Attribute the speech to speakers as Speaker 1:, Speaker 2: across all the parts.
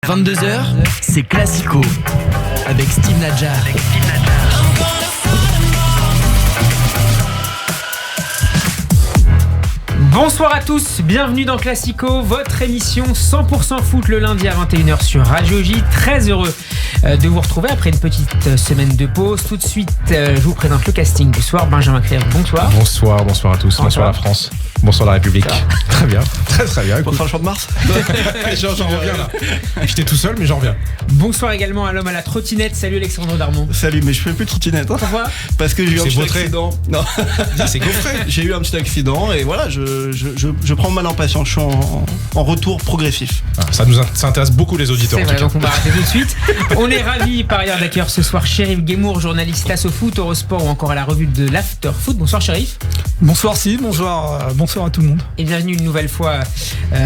Speaker 1: 22h, c'est Classico avec Steve Nadjar.
Speaker 2: Bonsoir à tous, bienvenue dans Classico, votre émission 100% foot le lundi à 21h sur Radio J. Très heureux de vous retrouver après une petite semaine de pause. Tout de suite, je vous présente le casting du soir. Benjamin Clerc, bonsoir.
Speaker 3: Bonsoir à tous, bonsoir la France, bonsoir la République. Très bien, très bien.
Speaker 4: Bonsoir le Champ de Mars.
Speaker 3: J'en reviens là. J'étais tout seul mais j'en reviens.
Speaker 2: Bonsoir également à l'homme à la trottinette, salut Alexandre Darmon.
Speaker 4: Salut, mais je fais plus de trottinette.
Speaker 2: Pourquoi ?
Speaker 4: Parce que j'ai eu un petit accident. Non.
Speaker 3: C'est gaufré.
Speaker 4: J'ai eu un petit accident et voilà, je prends mal en patience, je suis en retour progressif.
Speaker 3: Ça intéresse beaucoup les auditeurs.
Speaker 2: C'est vrai, donc on va arrêter tout de suite. On est ravis par ailleurs d'accueillir ce soir Chérif Guémour, journaliste à SoFoot, Eurosport ou encore à la revue de l'After Foot. Bonsoir Chérif.
Speaker 5: Bonsoir Steve, bonsoir à tout le monde.
Speaker 2: Et bienvenue une nouvelle fois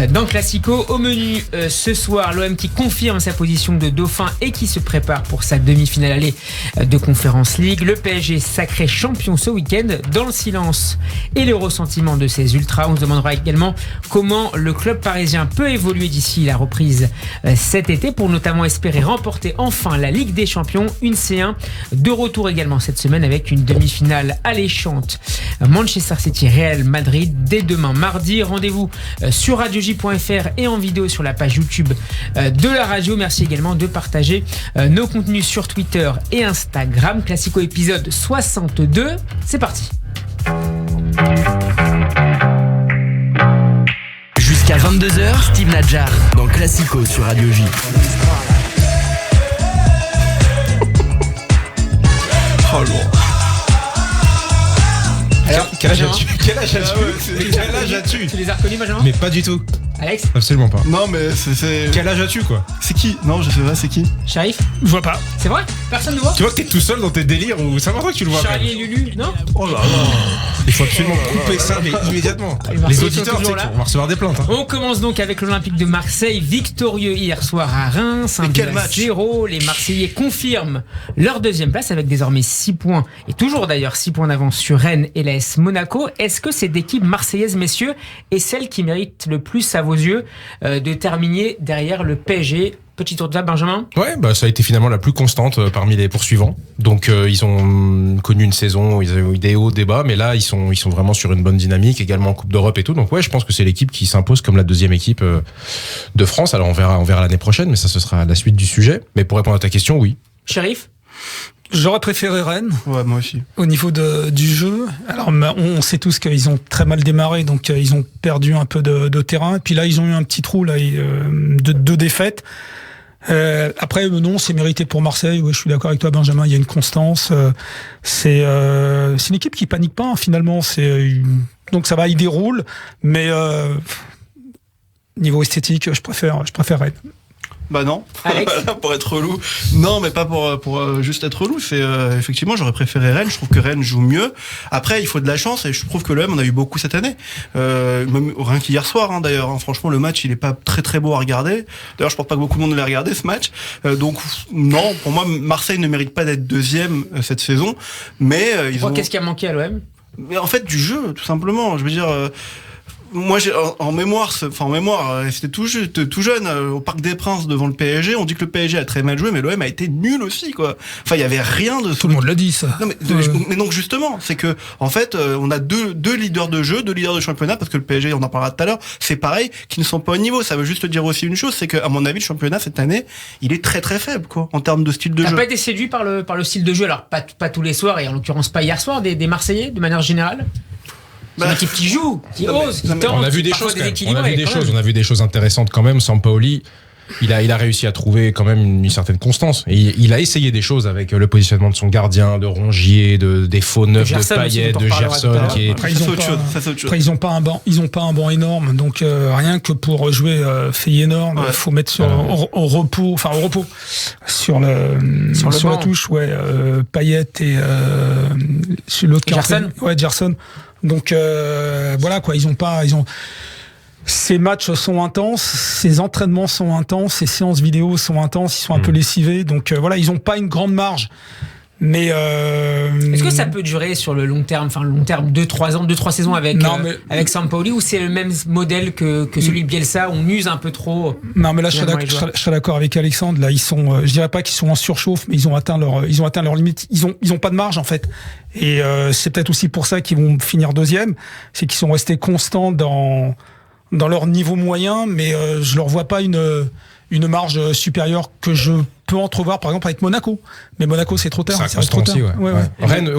Speaker 2: dans Classico. Au menu ce soir, l'OM qui confirme sa position de dauphin et qui se prépare pour sa demi-finale allée de Conference League. Le PSG sacré champion ce week-end dans le silence et le ressentiment de ses ultras. On se demandera également comment le club parisien peut évoluer d'ici la reprise cet été pour notamment espérer remporter enfin la Ligue des Champions. Une C1 de retour également cette semaine avec une demi-finale alléchante. Manchester City Real Madrid dès demain mardi. Rendez-vous sur radioj.fr et en vidéo sur la page YouTube de la radio. Merci également de partager nos contenus sur Twitter et Instagram. Classico épisode 62. C'est parti.
Speaker 1: Jusqu'à 22h, Steve Nadjar dans Classico sur Radio J.
Speaker 4: Oh lourd.
Speaker 2: Alors,
Speaker 3: Quel âge as-tu
Speaker 2: Tu les as reconnus, Benjamin ?
Speaker 3: Mais pas du tout.
Speaker 2: Alex ?
Speaker 3: Absolument pas.
Speaker 4: Non mais c'est...
Speaker 3: Quel âge as-tu quoi?
Speaker 4: C'est qui? Non, je sais pas, c'est qui?
Speaker 2: Sharif ?
Speaker 5: Je vois pas.
Speaker 2: C'est vrai ? Personne ne voit ?
Speaker 3: Tu vois que t'es tout seul dans tes délires ou ça va que tu le vois quand
Speaker 2: Charlie
Speaker 3: même.
Speaker 2: et Lulu, non ?
Speaker 4: Oh là là.
Speaker 3: Il faut absolument couper ça mais immédiatement.
Speaker 2: Les
Speaker 3: Les
Speaker 2: Marseillais
Speaker 3: auditeurs,
Speaker 2: sont
Speaker 3: tu sais,
Speaker 2: toujours là.
Speaker 3: on va recevoir des plaintes. Hein.
Speaker 2: On commence donc avec l'Olympique de Marseille, victorieux hier soir à Reims,
Speaker 4: Mais quel match !
Speaker 2: 1-0. Les Marseillais confirment leur deuxième place avec désormais 6 points, et toujours d'ailleurs 6 points d'avance sur Rennes et l'AS Monaco. Est-ce que cette équipe marseillaise, messieurs, est celle qui mérite le plus à vos yeux de terminer derrière le PSG ? Petit tour de table, Benjamin.
Speaker 3: Ouais, ça a été finalement la plus constante parmi les poursuivants. Donc ils ont connu une saison où ils avaient eu des hauts, des bas, mais là ils sont vraiment sur une bonne dynamique, également en Coupe d'Europe et tout. Donc ouais, je pense que c'est l'équipe qui s'impose comme la deuxième équipe de France. Alors on verra l'année prochaine, mais ça ce sera la suite du sujet. Mais pour répondre à ta question, oui.
Speaker 2: Shérif ?
Speaker 5: J'aurais préféré Rennes
Speaker 4: Ouais, moi aussi.
Speaker 5: au niveau du jeu. Alors on sait tous qu'ils ont très mal démarré, donc ils ont perdu un peu de terrain. Et puis là ils ont eu un petit trou là, de 2 défaites. Après non, c'est mérité pour Marseille. Ouais, je suis d'accord avec toi Benjamin, il y a une constance. C'est une équipe qui panique pas hein, finalement. Donc ça va, il déroule, mais niveau esthétique, je préfère Rennes.
Speaker 4: Bah non,
Speaker 2: Alex ?
Speaker 4: pour être relou. Non, mais pas pour juste être relou. C'est effectivement, j'aurais préféré Rennes. Je trouve que Rennes joue mieux. Après, il faut de la chance et je trouve que l'OM on a eu beaucoup cette année. Même rien qu'hier soir, hein, d'ailleurs. Hein, franchement, le match il est pas très très beau à regarder. D'ailleurs, je pense pas que beaucoup de monde l'a regardé ce match. Donc non, pour moi, Marseille ne mérite pas d'être deuxième cette saison. Mais
Speaker 2: Qu'est-ce qui a manqué à l'OM ?
Speaker 4: Mais en fait, du jeu, tout simplement. Je veux dire. Moi, j'ai en mémoire, c'était tout jeune, au Parc des Princes devant le PSG. On dit que le PSG a très mal joué, mais l'OM a été nul aussi, quoi. Enfin, il y avait rien de.
Speaker 5: Tout le monde l'a dit ça.
Speaker 4: Non, mais donc justement, c'est que en fait, on a deux leaders de jeu, 2 leaders de championnat, parce que le PSG, on en parlera tout à l'heure, c'est pareil, qui ne sont pas au niveau. Ça veut juste dire aussi une chose, c'est que à mon avis, le championnat cette année, il est très très faible, quoi, en termes de style de
Speaker 2: T'as
Speaker 4: jeu.
Speaker 2: pas été séduit par le style de jeu ? Alors pas tous les soirs, et en l'occurrence pas hier soir, des Marseillais de manière générale ? C'est une équipe qui joue, qui ose, qui tente.
Speaker 3: On a vu des
Speaker 2: parfois
Speaker 3: choses quand même.
Speaker 2: déséquilibrées,
Speaker 3: On a vu des choses intéressantes quand même. Sampaoli, il a réussi à trouver quand même une certaine constance. Et il a essayé des choses avec le positionnement de son gardien, de Rongier, des faux neufs, de Payet, de Gerson, qui est.
Speaker 5: Après,
Speaker 4: Ça, c'est autre chose.
Speaker 5: Après, ils ont pas un banc énorme, donc rien que pour jouer Feyenoord,
Speaker 4: Ouais.
Speaker 5: faut mettre au repos, sur la touche, Payet et sur l'autre
Speaker 2: Gerson.
Speaker 5: Gerson. Donc voilà quoi, ces matchs sont intenses, ces entraînements sont intenses, ces séances vidéo sont intenses, ils sont un peu lessivés, donc voilà, ils ont pas une grande marge. Mais
Speaker 2: est-ce que ça peut durer sur le long terme, 2-3 saisons avec Sampaoli, ou c'est le même modèle que celui de Bielsa, on use un peu trop?
Speaker 5: Non, mais là je serais d'accord avec Alexandre. Là, ils sont, je dirais pas qu'ils sont en surchauffe, mais ils ont atteint leur limite. Ils ont pas de marge en fait. Et c'est peut-être aussi pour ça qu'ils vont finir deuxième, c'est qu'ils sont restés constants dans leur niveau moyen, mais je leur vois pas une marge supérieure que je peux entrevoir par exemple avec Monaco. Mais Monaco c'est trop tard.
Speaker 3: C'est trop tard. Rennes,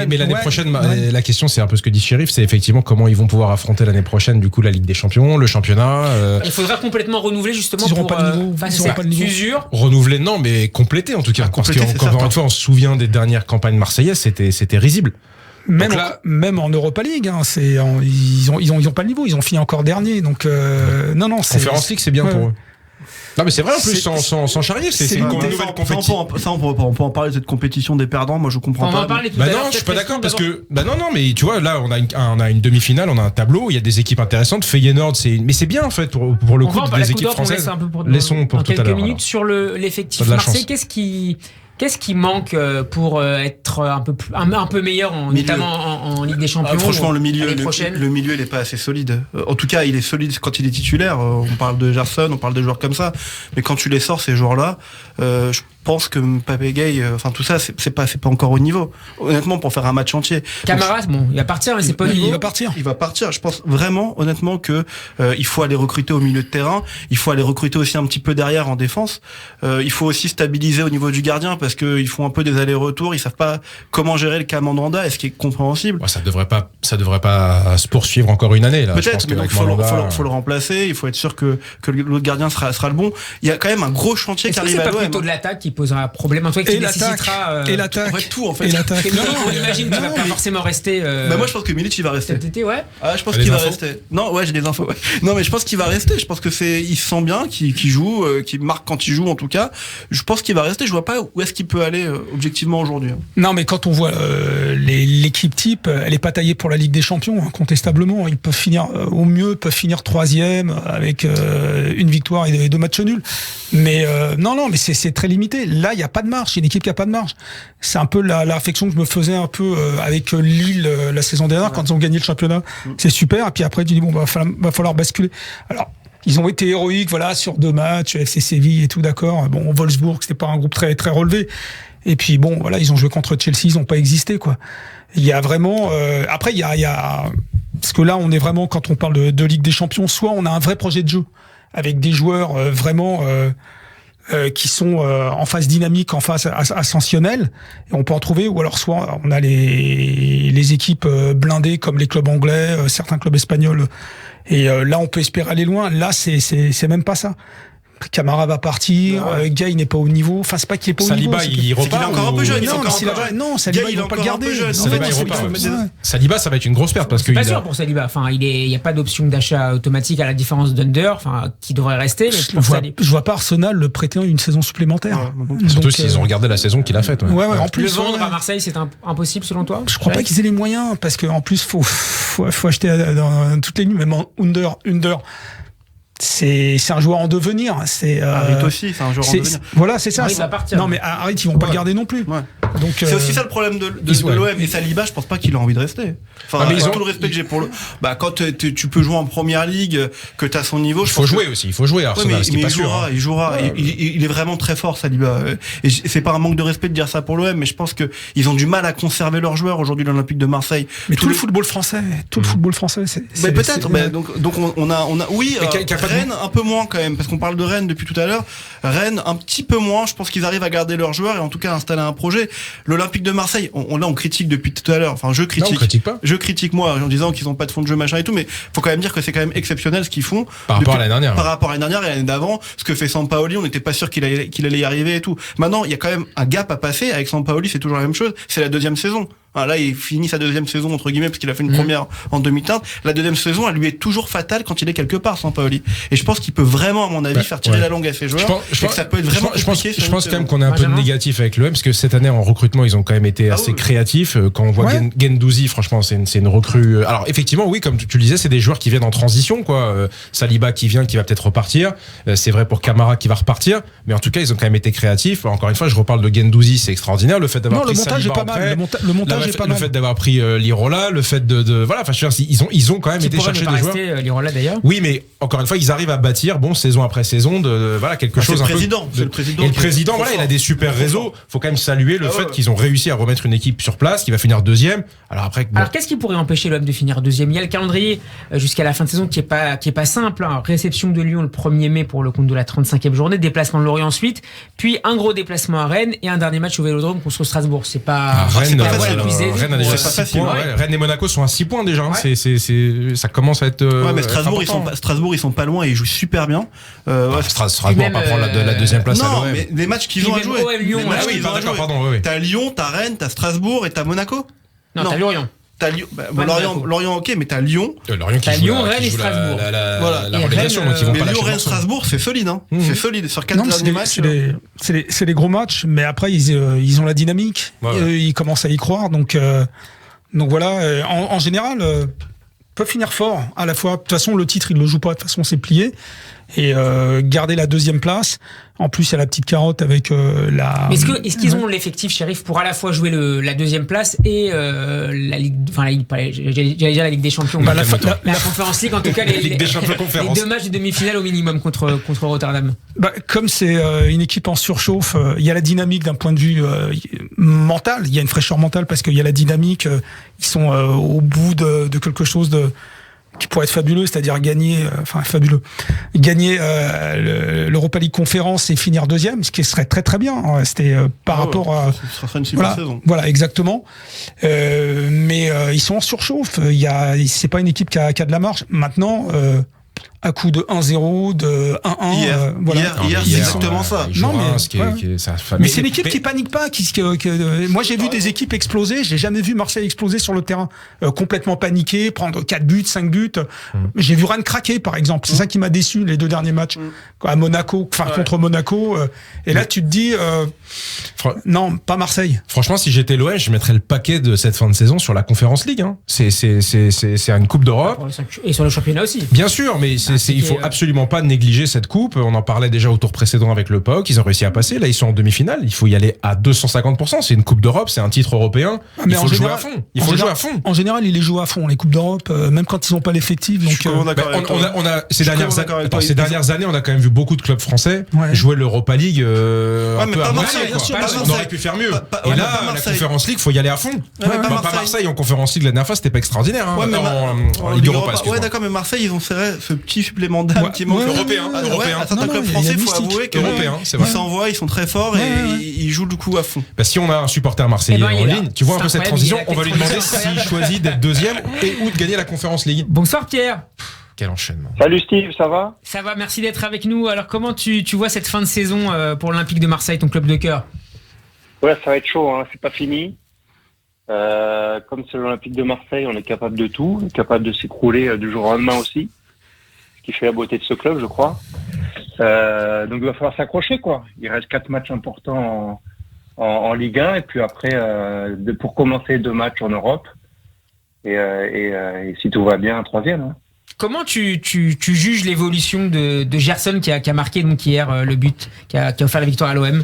Speaker 3: mais l'année prochaine, la question c'est un peu ce que dit Sheriff, c'est effectivement comment ils vont pouvoir affronter l'année prochaine du coup la Ligue des Champions, le championnat.
Speaker 2: Il faudra complètement renouveler justement
Speaker 5: pour pas de niveau,
Speaker 2: pas de usure.
Speaker 3: Renouveler non, mais compléter en tout cas. Parce qu'encore une fois, on se souvient des dernières campagnes marseillaises, c'était risible.
Speaker 5: Même en Europa League, hein, ils ont pas le niveau, ils ont fini encore dernier. Donc non.
Speaker 3: Conférence League, c'est bien pour eux. Non mais c'est vrai en plus sans charrier, c'est une nouvelle compétition.
Speaker 4: Ça on peut en parler de cette compétition des perdants. Moi je comprends pas.
Speaker 2: On va en parler tout à l'heure.
Speaker 3: Non, je suis pas d'accord parce que non mais tu vois là on a une demi-finale, on a un tableau, il y a des équipes intéressantes. Feyenoord mais c'est bien en fait pour le coup des équipes françaises.
Speaker 2: Laissons pour tout à l'heure. Quelques minutes sur l'effectif Marseille. Qu'est-ce qui manque pour être un peu meilleur, notamment en Ligue des Champions?
Speaker 4: Franchement, le milieu, il est pas assez solide. En tout cas, il est solide quand il est titulaire. On parle de Gerson, on parle de joueurs comme ça. Mais quand tu les sors, ces joueurs-là, je pense que Mbappé, Gueye, tout ça, c'est pas encore au niveau. Honnêtement, pour faire un match entier.
Speaker 2: Camara, il va partir, mais c'est pas au niveau.
Speaker 4: Il va partir. Je pense vraiment, honnêtement, que il faut aller recruter au milieu de terrain. Il faut aller recruter aussi un petit peu derrière en défense. Il faut aussi stabiliser au niveau du gardien parce qu'ils font un peu des allers-retours. Ils savent pas comment gérer le cas Mandanda. Est-ce qu'il est compréhensible?
Speaker 3: Ça devrait pas se poursuivre encore une année là.
Speaker 4: Peut-être, mais donc faut le remplacer. Il faut être sûr que l'autre gardien sera le bon. Il y a quand même un grand chantier qui arrive à l'OM.
Speaker 2: C'est pas plutôt de l'attaque qui posera problème, en tout cas qui nécessitera
Speaker 5: et l'attaque.
Speaker 4: En fait, tout en fait.
Speaker 5: Et l'attaque.
Speaker 2: On imagine qu'il va pas forcément rester.
Speaker 4: Moi je pense que Milic il va rester.
Speaker 2: Cet été, ouais.
Speaker 4: Je pense qu'il va rester. Non, j'ai des infos. Ouais. Non, mais je pense qu'il va rester. Je pense que il se sent bien, qu'il joue, qu'il marque quand il joue en tout cas. Je pense qu'il va rester. Je vois pas où est-ce qu'il peut aller objectivement aujourd'hui.
Speaker 5: Non, mais quand on voit l'équipe type, elle est pas taillée pour la Ligue des Champions, incontestablement. Ils peuvent finir au mieux, troisième avec une victoire et 2 matchs nuls. Mais non, mais c'est très limité. Là, il y a pas de marge. C'est une équipe qui a pas de marge. C'est un peu la réflexion que je me faisais un peu avec Lille la saison dernière quand ils ont gagné le championnat. C'est super. Et puis après, tu dis va falloir basculer. Alors. Ils ont été héroïques, sur 2 matchs, FC Séville et tout, d'accord. Bon, Wolfsburg, c'était pas un groupe très, très relevé. Et puis bon, ils ont joué contre Chelsea, ils ont pas existé, quoi. Il y a vraiment, après, il y a, parce que là, on est vraiment, quand on parle de Ligue des Champions, soit on a un vrai projet de jeu, avec des joueurs vraiment, qui sont en phase dynamique, en phase ascensionnelle, et on peut en trouver, ou alors soit on a les équipes blindées comme les clubs anglais, certains clubs espagnols. Et là, on peut espérer aller loin. Là, c'est même pas ça. Camara va partir, Gueye n'est pas au niveau. Enfin, c'est pas qu'il est pas au niveau.
Speaker 3: Saliba, il repart.
Speaker 4: Il est encore un peu jeune.
Speaker 5: Saliba, il va pas le garder.
Speaker 3: Saliba, ça va être une grosse perte parce que.
Speaker 2: Pas sûr pour Saliba. Il y a pas d'option d'achat automatique à la différence d'Under, qui devrait rester.
Speaker 5: Je vois pas Arsenal le prêter une saison supplémentaire.
Speaker 3: Surtout s'ils ont regardé la saison qu'il a faite.
Speaker 5: En plus,
Speaker 2: le vendre à Marseille, c'est impossible selon toi?
Speaker 5: Je crois pas qu'ils aient les moyens parce qu'en plus, faut acheter dans toutes les lignes, même en Under. C'est un joueur en devenir.
Speaker 4: Harit aussi, c'est un joueur en devenir.
Speaker 5: Voilà, c'est ça.
Speaker 2: Harit va partir.
Speaker 5: Non, mais Harit, ils vont pas le garder non plus.
Speaker 4: Ouais. Donc, c'est aussi ça le problème de l'OM. Et Saliba, je pense pas qu'il a envie de rester. Avec tout le respect que j'ai pour quand tu peux jouer en première ligue, que t'as son niveau.
Speaker 3: Il faut jouer aussi. Il faut jouer. Arsenal,
Speaker 4: mais il jouera. Il est vraiment très fort, Saliba. Et c'est pas un manque de respect de dire ça pour l'OM, mais je pense que ils ont du mal à conserver leurs joueurs aujourd'hui dans l'Olympique de Marseille.
Speaker 5: Mais tout le football français, c'est
Speaker 4: peut-être. Donc on a oui. Rennes un peu moins quand même, parce qu'on parle de Rennes depuis tout à l'heure. Rennes un petit peu moins. Je pense qu'ils arrivent à garder leurs joueurs et en tout cas installer un projet. L'Olympique de Marseille, on critique depuis tout à l'heure. Enfin, je critique.
Speaker 3: Non, on critique pas.
Speaker 4: Je critique moi en disant qu'ils ont pas de fond de jeu machin et tout, mais faut quand même dire que c'est quand même exceptionnel ce qu'ils font.
Speaker 3: Par rapport à l'année dernière.
Speaker 4: Par rapport à l'année dernière et l'année d'avant, ce que fait Sampaoli, on n'était pas sûr qu'il allait y arriver et tout. Maintenant, il y a quand même un gap à passer avec Sampaoli, c'est toujours la même chose. C'est la 2e saison. Là, il finit sa deuxième saison, entre guillemets, parce qu'il a fait une première en demi-teinte. La deuxième saison, elle lui est toujours fatale quand il est quelque part, Sampaoli. Et je pense qu'il peut vraiment, à mon avis, faire tirer la longue à ses joueurs. Et que ça peut être vraiment compliqué.
Speaker 3: Je pense quand même qu'on est un peu négatif avec l'OM, parce que cette année, en recrutement, ils ont quand même été assez créatifs. Quand on voit Guendouzi, franchement, c'est une recrue. Alors, effectivement, oui, comme tu le disais, c'est des joueurs qui viennent en transition, quoi. Saliba qui vient, qui va peut-être repartir. C'est vrai pour Camara qui va repartir. Mais en tout cas, ils ont quand même été créatifs. Encore une fois, je reparle de Guendouzi, c'est extraordinaire. Le fait d'avoir pris Saliba après, le montage est pas mal. Le fait d'avoir pris Lirola, le fait de voilà, enfin, je veux dire, ils ont quand même été chercher des joueurs.
Speaker 2: Lirola d'ailleurs.
Speaker 3: Oui, mais encore une fois, ils arrivent à bâtir, saison après saison, voilà, quelque chose un peu.
Speaker 4: C'est le président.
Speaker 3: Et le président, voilà, il a des super réseaux. Faut quand même saluer le fait qu'ils ont réussi à remettre une équipe sur place, qui va finir deuxième. Alors
Speaker 2: qu'est-ce qui pourrait empêcher l'OM de finir deuxième? Il y a le calendrier jusqu'à la fin de saison qui est pas simple. Réception de Lyon le 1er mai pour le compte de la 35e journée, déplacement de Lorient ensuite, puis un gros déplacement à Rennes et un dernier match au Vélodrome contre Strasbourg. C'est pas
Speaker 3: Rennes a déjà 6 points. Rennes et Monaco sont à 6 points déjà. Ça commence à être.
Speaker 4: Mais Strasbourg, ils sont pas loin et ils jouent super bien.
Speaker 3: Strasbourg va pas prendre la deuxième place à l'OM.
Speaker 4: Non, mais les matchs qu'ils ont à jouer. T'as Lyon, t'as Strasbourg et t'as Monaco.
Speaker 2: Non, t'as Lorient.
Speaker 4: T'as Lorient, ok, mais t'as Lyon.
Speaker 2: Lyon, Rennes et Strasbourg.
Speaker 3: La relégation, donc ils vont pas lâcher.
Speaker 4: Lyon, Rennes, Strasbourg, c'est solide, hein. C'est solide. Sur 4 derniers matchs.
Speaker 5: C'est les gros matchs, mais après, ils ont la dynamique. Ils commencent à y croire, donc voilà. En général, peuvent finir fort. À la fois, de toute façon, le titre, ils le jouent pas. De toute façon, c'est plié. Et garder la deuxième place. En plus, il y a la petite carotte avec la.
Speaker 2: Mais est-ce qu'ils ont l'effectif, Sheriff, pour à la fois jouer la deuxième place et la Ligue, j'allais dire la Ligue des Champions. La Conférence League, en tout cas, les 2 matchs de demi-finale au minimum contre Rotterdam.
Speaker 5: Comme c'est une équipe en surchauffe, il y a la dynamique d'un point de vue mental. Il y a une fraîcheur mentale parce qu'il y a la dynamique. Ils sont au bout de quelque chose qui pourrait être fabuleux, c'est-à-dire gagner l'Europa League Conférence et finir deuxième, ce qui serait très très bien. C'était par rapport à.
Speaker 4: Ça sera une super saison.
Speaker 5: Voilà, exactement. Mais ils sont en surchauffe. C'est pas une équipe qui a de la marge. Maintenant. À coup de 1-0, de 1-1.
Speaker 4: Hier, c'est exactement ça.
Speaker 5: Mais c'est l'équipe qui panique pas. Moi, j'ai vu des équipes exploser. J'ai jamais vu Marseille exploser sur le terrain. Complètement paniqué, prendre 4 buts, 5 buts. J'ai vu Rennes craquer, par exemple. C'est ça qui m'a déçu, les 2 derniers matchs. À Monaco, contre Monaco. Et là, tu te dis, non, pas Marseille.
Speaker 3: Franchement, si j'étais l'OM, je mettrais le paquet de cette fin de saison sur la Conférence League. C'est une Coupe d'Europe.
Speaker 2: Et sur le championnat aussi.
Speaker 3: Bien sûr, mais il faut absolument pas négliger cette coupe. On en parlait déjà au tour précédent avec le PAOK. Ils ont réussi à passer. Là, ils sont en demi-finale. Il faut y aller à 250%. C'est une coupe d'Europe, c'est un titre européen. Il faut le jouer à fond.
Speaker 5: En général, ils les jouent à fond, les coupes d'Europe, même quand ils n'ont pas l'effectif. Donc,
Speaker 3: ces dernières années, on a quand même vu beaucoup de clubs français jouer l'Europa League un peu à moitié. On aurait pu faire mieux. Et là, la Conférence League, faut y aller à fond. Pas Marseille en Conférence League la dernière fois, c'était pas extraordinaire. En Ligue Europa.
Speaker 4: Ouais, d'accord, mais Marseille, ils ont serré ce petit supplément d'âme qui manque.
Speaker 3: Européen.
Speaker 4: Certains clubs français, il faut avouer qu'ils s'envoient, ils sont très forts et ils jouent du coup à fond.
Speaker 3: Si on a un supporter marseillais en ligne, tu vois un peu cette transition, on va lui demander s'il choisit d'être deuxième et ou de gagner la Conférence League.
Speaker 2: Bonsoir Pierre.
Speaker 3: Quel enchaînement.
Speaker 6: Salut Steve, ça va?
Speaker 2: Ça va, merci d'être avec nous. Alors comment tu vois cette fin de saison pour l'Olympique de Marseille, ton club de cœur?
Speaker 6: Ouais, ça va être chaud, hein. C'est pas fini. Comme c'est l'Olympique de Marseille, on est capable de tout, on est capable de s'écrouler du jour au lendemain aussi. Ce qui fait la beauté de ce club, je crois. Donc il va falloir s'accrocher, quoi. Il reste 4 matchs importants en Ligue 1 et puis après pour commencer 2 matchs en Europe et si tout va bien, un 3e. Hein.
Speaker 2: Comment tu juges l'évolution de Gerson qui a marqué donc hier le but, qui a offert la victoire à l'OM?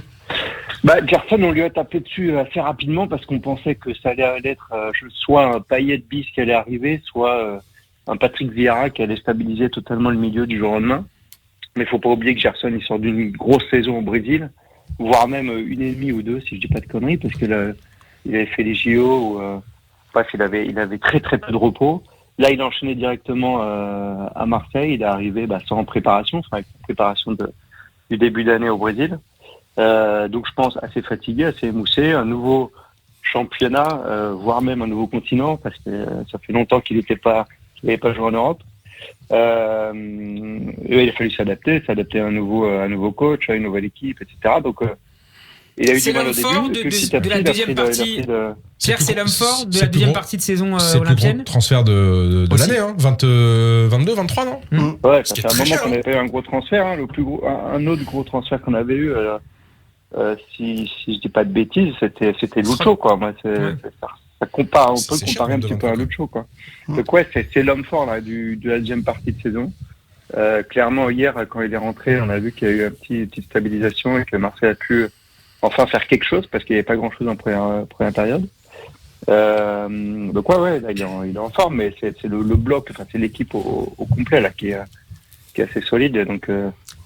Speaker 6: Gerson, on lui a tapé dessus assez rapidement parce qu'on pensait que ça allait être soit un Payet bis qui allait arriver, soit un Patrick Vieira qui allait stabiliser totalement le milieu du jour au lendemain. Mais il faut pas oublier que Gerson, il sort d'une grosse saison au Brésil, voire même 1,5 ou 2, si je dis pas de conneries, parce que il avait fait les JO, bref, il avait très très peu de repos. Là, il a enchaîné directement à Marseille, il est arrivé sans préparation, avec la préparation du début d'année au Brésil. Donc je pense assez fatigué, assez émoussé, un nouveau championnat, voire même un nouveau continent, parce que ça fait longtemps qu'il n'avait pas joué en Europe. Il a fallu s'adapter à un nouveau coach, à une nouvelle équipe, etc. Donc Il a eu
Speaker 2: C'est
Speaker 6: du mal au
Speaker 2: l'homme fort
Speaker 6: début.
Speaker 2: de
Speaker 6: et puis petit à
Speaker 2: la
Speaker 6: petit, il a
Speaker 2: deuxième
Speaker 6: pris de- il a
Speaker 2: partie.
Speaker 6: pris de-
Speaker 2: Pierre, c'est l'homme fort de la deuxième partie de saison
Speaker 3: C'est le plus gros
Speaker 2: olympienne.
Speaker 3: transfert de
Speaker 2: Aussi.
Speaker 3: l'année, hein. 22, 23, non?
Speaker 6: Ouais,
Speaker 3: Ce qui
Speaker 6: ça
Speaker 3: est
Speaker 6: fait un
Speaker 3: très
Speaker 6: moment
Speaker 3: cher,
Speaker 6: qu'on
Speaker 3: hein.
Speaker 6: avait pas eu un gros transfert. Hein. Le plus gros, un autre gros transfert qu'on avait eu, si je dis pas de bêtises, c'était Lucho, quoi. Moi, ça compare, on peut
Speaker 3: C'est
Speaker 6: le
Speaker 3: cher,
Speaker 6: comparer un petit
Speaker 3: 22,
Speaker 6: peu à Lucho, quoi. Donc ouais, c'est l'homme fort là de la deuxième partie de saison. Clairement, hier, quand il est rentré, on a vu qu'il y a eu une petite stabilisation et que Marseille a pu enfin faire quelque chose parce qu'il n'y avait pas grand-chose en première période. Donc ouais, là, il est en forme, mais c'est le bloc, enfin c'est l'équipe au complet là qui est assez solide. Donc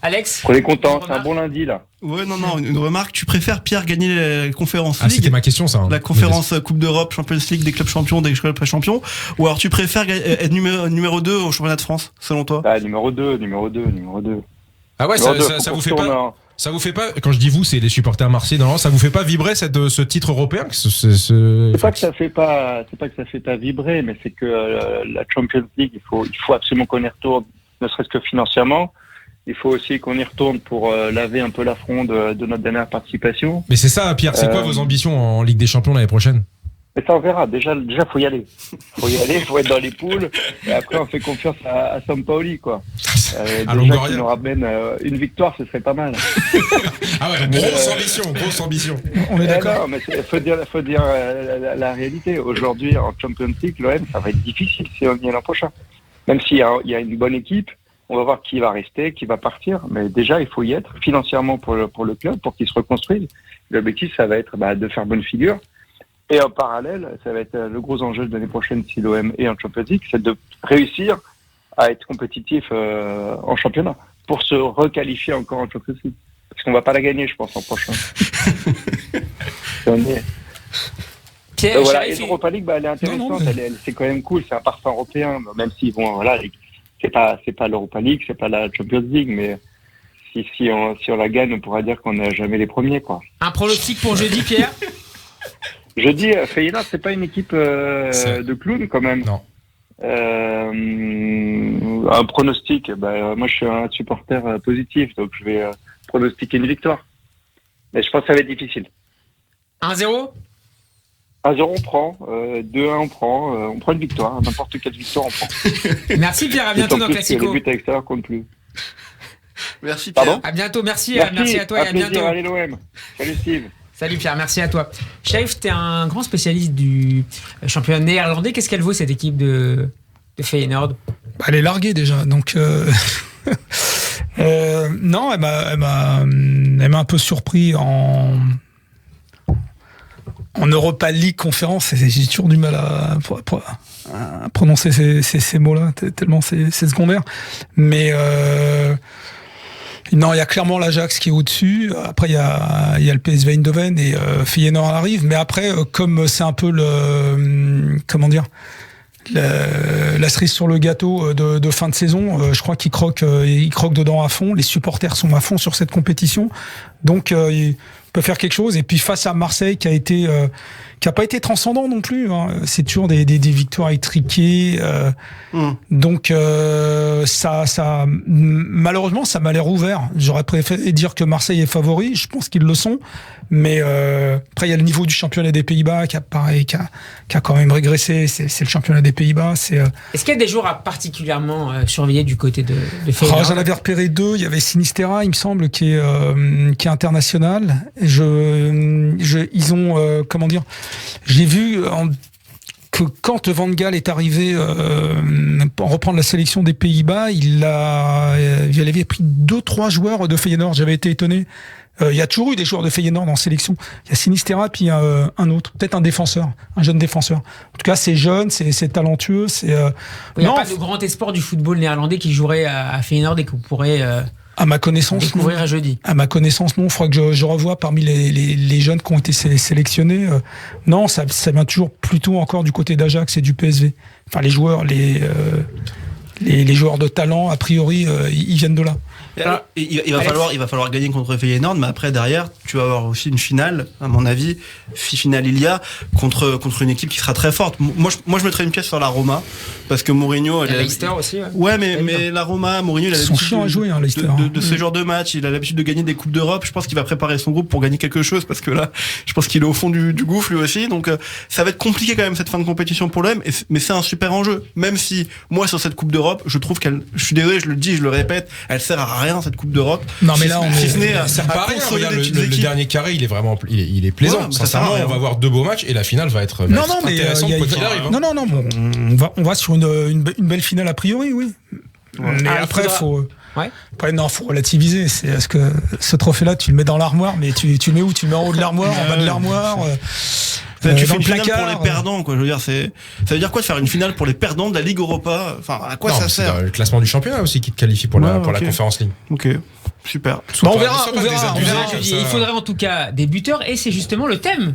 Speaker 2: Alex,
Speaker 6: on est content,
Speaker 2: une
Speaker 6: c'est un bon lundi là.
Speaker 4: Ouais, non, une remarque. Tu préfères, Pierre, gagner la Conférence
Speaker 3: Ah, c'était
Speaker 4: League,
Speaker 3: ma question, ça. hein.
Speaker 4: la conférence Coupe d'Europe, Champions League, des clubs champions, des clubs pas champions, ou alors tu préfères être numéro 2 au championnat de France, selon toi?
Speaker 6: Ah, numéro 2.
Speaker 3: Ah ouais,
Speaker 6: Numéro deux,
Speaker 3: ça
Speaker 6: faut
Speaker 3: vous
Speaker 6: qu'on
Speaker 3: fait
Speaker 6: retourne
Speaker 3: pas.
Speaker 6: en-
Speaker 3: Ça vous fait pas, quand je dis vous, c'est les supporters marseillais, non, ça vous fait pas vibrer ce titre européen?
Speaker 6: C'est pas que ça fait pas vibrer, mais c'est que la Champions League, il faut absolument qu'on y retourne, ne serait-ce que financièrement. Il faut aussi qu'on y retourne pour laver un peu l'affront de notre dernière participation.
Speaker 3: Mais c'est ça, Pierre, c'est quoi vos ambitions en Ligue des Champions l'année prochaine?
Speaker 6: Mais ça, on verra. Déjà, faut y aller. Faut être dans les poules. Et après, on fait confiance à Sampaoli, quoi.
Speaker 3: À
Speaker 6: Déjà,
Speaker 3: Longoria.
Speaker 6: qu'il nous ramène une victoire, ce serait pas mal.
Speaker 3: Ah ouais, grosse ambition.
Speaker 5: On est d'accord.
Speaker 6: Non, mais faut dire la réalité. Aujourd'hui, en Champions League, l'OM, ça va être difficile si on y est l'an prochain. Même s'il y a une bonne équipe, on va voir qui va rester, qui va partir. Mais déjà, il faut y être financièrement pour le club, pour qu'il se reconstruise. L'objectif, ça va être de faire bonne figure. Et en parallèle, ça va être le gros enjeu de l'année prochaine si l'OM est en Champions League, c'est de réussir à être compétitif en championnat pour se requalifier encore en Champions League. Parce qu'on va pas la gagner, je pense, en prochain. On y est.
Speaker 2: Pierre,
Speaker 6: Voilà.
Speaker 2: Sheriff,
Speaker 6: Et l'Europa League, elle est intéressante,
Speaker 5: Non, mais-
Speaker 6: c'est quand même cool, c'est un parfum européen, même si c'est pas l'Europa League, c'est pas la Champions League, mais si on la gagne, on pourra dire qu'on n'est jamais les premiers, quoi.
Speaker 2: un pronostic pour jeudi, Pierre?
Speaker 6: Je dis, Feyenoord, c'est pas une équipe de clowns quand même.
Speaker 3: Non.
Speaker 6: Un pronostic, moi je suis un supporter positif, donc je vais pronostiquer une victoire. Mais je pense que ça va être difficile.
Speaker 2: 1-0?
Speaker 6: 1-0 on prend, 2-1 on prend une victoire, n'importe quelle victoire on prend.
Speaker 2: Merci Pierre, à bientôt
Speaker 6: D'autant
Speaker 2: dans
Speaker 6: plus que
Speaker 2: Classico.
Speaker 6: les buts à l'extérieur comptent plus.
Speaker 4: Merci, Pierre.
Speaker 6: Pardon?
Speaker 2: À bientôt, merci à toi et à
Speaker 6: plaisir,
Speaker 2: bientôt.
Speaker 6: allez l'OM. Salut Steve.
Speaker 2: Salut Pierre, merci à toi. Sheriff, t'es un grand spécialiste du championnat néerlandais. Qu'est-ce qu'elle vaut cette équipe de Feyenoord?
Speaker 5: Elle est larguée déjà, donc non, elle m'a un peu surpris en Europa League conférence. J'ai toujours du mal à prononcer ces mots-là, tellement c'est secondaire. Mais non, il y a clairement l'Ajax qui est au-dessus. Après, il y a le PSV Eindhoven et Feyenoord arrive. Mais après, comme c'est un peu la cerise sur le gâteau de fin de saison, je crois qu'ils croquent dedans à fond. Les supporters sont à fond sur cette compétition, donc ils peuvent faire quelque chose. Et puis face à Marseille, qui a pas été transcendant non plus, hein. C'est toujours des victoires étriquées. Donc ça malheureusement ça m'a l'air ouvert. J'aurais préféré dire que Marseille est favori. Je pense qu'ils le sont. Mais après, il y a le niveau du championnat des Pays-Bas qui a quand même régressé. C'est le championnat des Pays-Bas.
Speaker 2: Est-ce qu'il y a des joueurs à particulièrement surveiller du côté de Feyenoord?
Speaker 5: J'en avais repéré deux. Il y avait Sinistera, il me semble, qui est international. Ils ont comment dire. J'ai vu que quand Van Gaal est arrivé pour reprendre la sélection des Pays-Bas, il avait pris 2-3 joueurs de Feyenoord. J'avais été étonné. Il y a toujours eu des joueurs de Feyenoord en sélection. Il y a Sinistera, puis un autre, peut-être un défenseur, un jeune défenseur. En tout cas, c'est jeune, c'est talentueux.
Speaker 2: Il n'y a pas de grand espoir du football néerlandais qui jouerait à Feyenoord et qu'on pourrait
Speaker 5: à ma connaissance,
Speaker 2: découvrir jeudi.
Speaker 5: À ma connaissance, non. Il faudra que je revoie parmi les jeunes qui ont été sélectionnés. Non, ça vient toujours plutôt encore du côté d'Ajax et du PSV. Enfin, les joueurs, les joueurs de talent, a priori, ils viennent de là.
Speaker 4: Il va falloir gagner contre Feyenoord, mais après derrière tu vas avoir aussi une finale, à mon avis, finale contre une équipe qui sera très forte. Moi je mettrais une pièce sur la Roma parce que Mourinho,
Speaker 2: Leicester aussi.
Speaker 4: Ouais, mais la Roma, Mourinho, il a
Speaker 5: Ils sont chiants à jouer, hein, Leicester.
Speaker 4: de ce genre de match. Il a l'habitude de gagner des coupes d'Europe. Je pense qu'il va préparer son groupe pour gagner quelque chose parce que là, je pense qu'il est au fond du gouffre lui aussi. Donc ça va être compliqué quand même cette fin de compétition pour l'OM. Mais c'est un super enjeu. Même si moi sur cette coupe d'Europe, je trouve je suis désolé, je le dis, je le répète, elle sert à rien cette coupe d'Europe.
Speaker 5: Non mais là,
Speaker 3: Ça pas rien. Regarde, le dernier carré, il est vraiment, il est plaisant.
Speaker 4: Ouais,
Speaker 3: sincèrement, on va avoir 2 beaux matchs et la finale va être intéressante quoi qu'il arrive.
Speaker 5: Non, bon, on va sur une belle finale a priori, oui.
Speaker 4: Ouais.
Speaker 5: Mais après, faut relativiser. Est-ce que ce trophée-là, tu le mets dans l'armoire, mais tu le mets où? Tu le mets en haut de l'armoire, en bas de l'armoire?
Speaker 4: Tu fais
Speaker 5: dans
Speaker 4: une
Speaker 5: le
Speaker 4: finale
Speaker 5: placard,
Speaker 4: pour les perdants, quoi. Je veux dire, ça veut dire quoi de faire une finale pour les perdants de la Ligue Europa? Enfin, à quoi ça sert?
Speaker 3: Le classement du championnat aussi qui te qualifie pour la Conference League.
Speaker 4: Ok, super.
Speaker 5: Bon, on verra.
Speaker 2: Il faudrait en tout cas des buteurs et c'est justement le thème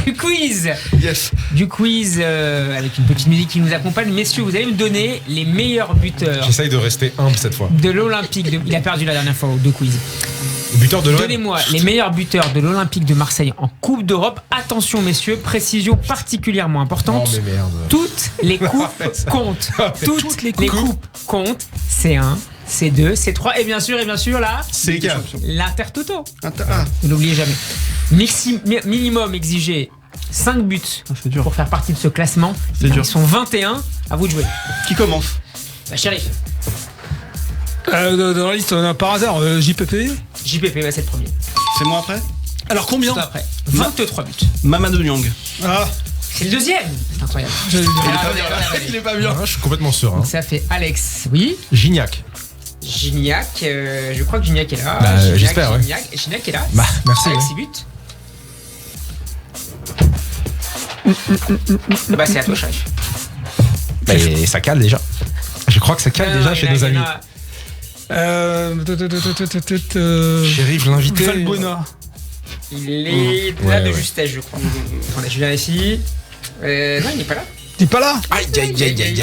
Speaker 2: du quiz.
Speaker 4: Yes.
Speaker 2: Du quiz avec une petite musique qui nous accompagne. Messieurs, vous allez me donner les meilleurs buteurs
Speaker 3: J'essaye de rester humble cette fois.
Speaker 2: de l'Olympique. Il a perdu la dernière fois aux 2 quiz.
Speaker 3: Buteur de l'OM.
Speaker 2: Donnez-moi les meilleurs buteurs de l'Olympique de Marseille en Coupe d'Europe. Attention messieurs, précision particulièrement importante.
Speaker 3: Oh mais merde.
Speaker 2: Toutes les coupes comptent. Toutes les coupes comptent. C1, C2, C3 et bien sûr là,
Speaker 3: C'est quel?
Speaker 2: l'Intertoto. Ne l'oubliez jamais. Minimum exigé 5 buts
Speaker 4: c'est dur.
Speaker 2: pour faire partie de ce classement.
Speaker 4: C'est dur.
Speaker 2: Ils sont 21. À vous de jouer.
Speaker 4: Qui commence?
Speaker 2: Shérif.
Speaker 5: Dans la liste, par hasard, JPP.
Speaker 2: JPP, c'est le premier.
Speaker 4: C'est moi après?
Speaker 5: Alors combien?
Speaker 2: Tout après. 23 buts.
Speaker 4: Mamadou Niang.
Speaker 5: Ah,
Speaker 2: C'est le deuxième. C'est incroyable.
Speaker 3: Il est pas bien. Je suis complètement serein.
Speaker 2: Ça fait Alex. Oui.
Speaker 3: Gignac.
Speaker 2: Gignac. Je crois que Gignac est là.
Speaker 3: Bah,
Speaker 2: Gignac,
Speaker 3: j'espère, ouais.
Speaker 2: Gignac est là.
Speaker 3: Bah, merci.
Speaker 2: Avec
Speaker 3: ouais.
Speaker 2: 6 buts. Bah, c'est à toi, Shérif.
Speaker 3: Et ça cale déjà. Je crois que ça cale déjà chez nos amis. Shérif, l'invité.
Speaker 5: Valbuena.
Speaker 2: Il est là de justesse, je crois. Attendez, je vérifie. Non, il n'est pas là.
Speaker 5: T'es pas là?
Speaker 3: Aïe.
Speaker 2: Pas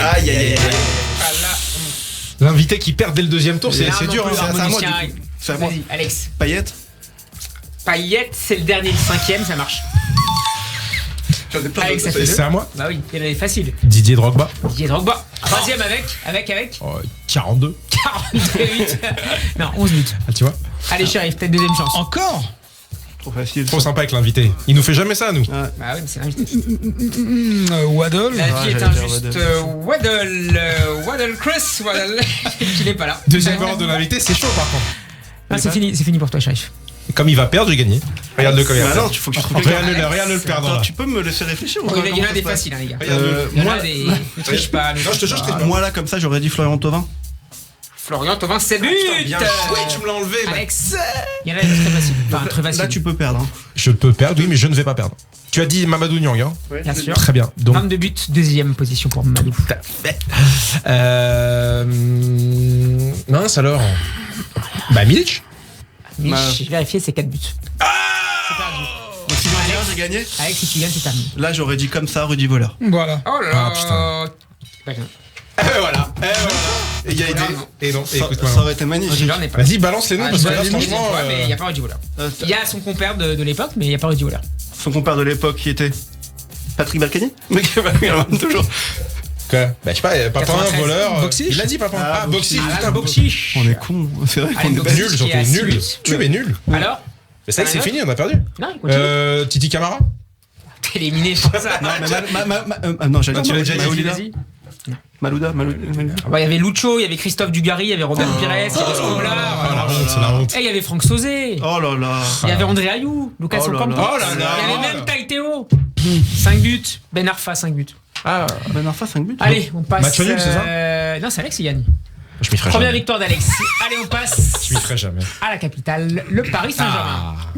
Speaker 2: là.
Speaker 3: L'invité qui perd dès le deuxième tour, c'est dur.
Speaker 2: C'est à moi.
Speaker 4: C'est à moi.
Speaker 2: Vas-y, Alex.
Speaker 4: Payet.
Speaker 2: Payet, c'est le dernier, le 5e, ça marche. Alex, ça fait 2.
Speaker 3: C'est à moi.
Speaker 2: Bah oui, il est facile.
Speaker 3: Didier Drogba.
Speaker 2: Didier Drogba. 3e avec.
Speaker 3: 42.
Speaker 2: 48. Non, 11 buts.
Speaker 3: Ah, tu vois.
Speaker 2: Allez, Shérif, peut-être deuxième chance.
Speaker 5: Encore?
Speaker 4: Trop facile.
Speaker 3: Trop sympa avec l'invité. Il nous fait jamais ça, nous.
Speaker 2: Bah oui, mais c'est l'invité.
Speaker 5: Waddle.
Speaker 2: La vie est
Speaker 4: j'allais dire
Speaker 2: injuste. Waddle, Chris Waddle. Il n'est pas là.
Speaker 3: Deuxième erreur de l'invité, c'est chaud par contre.
Speaker 2: Ah, c'est fini pour toi, Shérif.
Speaker 3: Comme il va perdre, j'ai gagné. Regarde-le comme il va
Speaker 4: Bah
Speaker 3: perdre.
Speaker 4: non, il faut que tu trouves quelqu'un.
Speaker 3: Regarde-le le perdre.
Speaker 4: Attends,
Speaker 3: Là.
Speaker 4: tu peux me laisser réfléchir ou
Speaker 2: Oh,
Speaker 4: pas?
Speaker 2: il y en a des faciles, hein, les gars.
Speaker 3: Regarde-le.
Speaker 2: Il y en a des. Ne triche pas.
Speaker 3: Non, je te jure, je triche pas.
Speaker 4: Moi là, comme ça, j'aurais dit Florian Thauvin.
Speaker 2: Florian Thauvin, c'est but.
Speaker 3: Bien joué, tu me l'as enlevé.
Speaker 2: Alex. Il y en a des très faciles. Enfin, très faciles.
Speaker 4: Là, tu peux perdre. Hein.
Speaker 3: Je peux perdre, oui, mais je ne vais pas perdre. Tu as dit Mamadou Niang, hein?
Speaker 2: Bien sûr.
Speaker 3: Très bien. Donc,
Speaker 2: 22 buts, deuxième position pour Mamadou.
Speaker 3: mince alors. Bah, Milic.
Speaker 2: J'ai vérifié, c'est 4 buts. C'est perdu.
Speaker 4: Donc si j'en gagne, j'ai gagné.
Speaker 2: Alex, si tu gagnes, c'est terminé.
Speaker 4: Là, j'aurais dit comme ça, Rudy Voller.
Speaker 5: Voilà.
Speaker 2: Oh là
Speaker 3: Ah,
Speaker 2: là.
Speaker 3: putain. Voilà. Égalité. Et non, écoute-moi.
Speaker 4: Ça aurait été magnifique.
Speaker 2: Rudy n'est pas là.
Speaker 3: Vas-y, balance les noms parce que là, franchement.
Speaker 2: Mais il n'y a pas Rudy Voller. Il y a son compère de l'époque, mais il n'y a pas Rudy Voller.
Speaker 4: Son compère de l'époque qui était Patrick Balkany. Toujours.
Speaker 3: Quoi? Bah, je sais pas, Papin,
Speaker 2: 93.
Speaker 3: voleur.
Speaker 5: Boxiche.
Speaker 3: Il l'a dit, Papin.
Speaker 4: Ah,
Speaker 3: Boxiche.
Speaker 2: Ah là,
Speaker 3: Putain,
Speaker 2: le Boxiche.
Speaker 4: On est con. C'est vrai qu'on
Speaker 2: Allez,
Speaker 4: est
Speaker 2: Boxiche.
Speaker 3: Nul, surtout
Speaker 2: qui est à six
Speaker 3: nul.
Speaker 2: buts.
Speaker 3: Tu es nul.
Speaker 2: Alors
Speaker 3: Mais c'est vrai que c'est fini, on a perdu.
Speaker 2: Non, il continue.
Speaker 3: Titi Camara.
Speaker 2: T'es éliminé pour ça.
Speaker 4: Non, mais non, j'allais
Speaker 3: tu l'as
Speaker 4: dire
Speaker 3: déjà dit,
Speaker 2: Vas-y.
Speaker 4: Malouda.
Speaker 2: Il y avait Lucho, il y avait Christophe Dugarry, il y avait Robert Pires, il y avait Scolar.
Speaker 3: Ah, la honte, c'est la honte.
Speaker 2: Et il y avait Franck Sauzé.
Speaker 4: Oh là là.
Speaker 2: Il y avait André Ayou, Lucas
Speaker 4: Oh là
Speaker 2: Ocampo.
Speaker 4: là.
Speaker 3: Oh là là.
Speaker 2: Il y avait même Taïteo. 5 buts. Ben Arfa, 5 buts.
Speaker 3: Ah,
Speaker 4: Ben Arfa, 5 buts.
Speaker 2: Allez, on passe.
Speaker 3: Match nul, c'est ça
Speaker 2: Non, c'est Alex qui gagne.
Speaker 3: je m'y ferai
Speaker 2: Première
Speaker 3: jamais.
Speaker 2: victoire d'Alex. Allez, on passe
Speaker 3: Je m'y ferai jamais.
Speaker 2: à la capitale, le Paris Saint-Germain.
Speaker 3: Ah.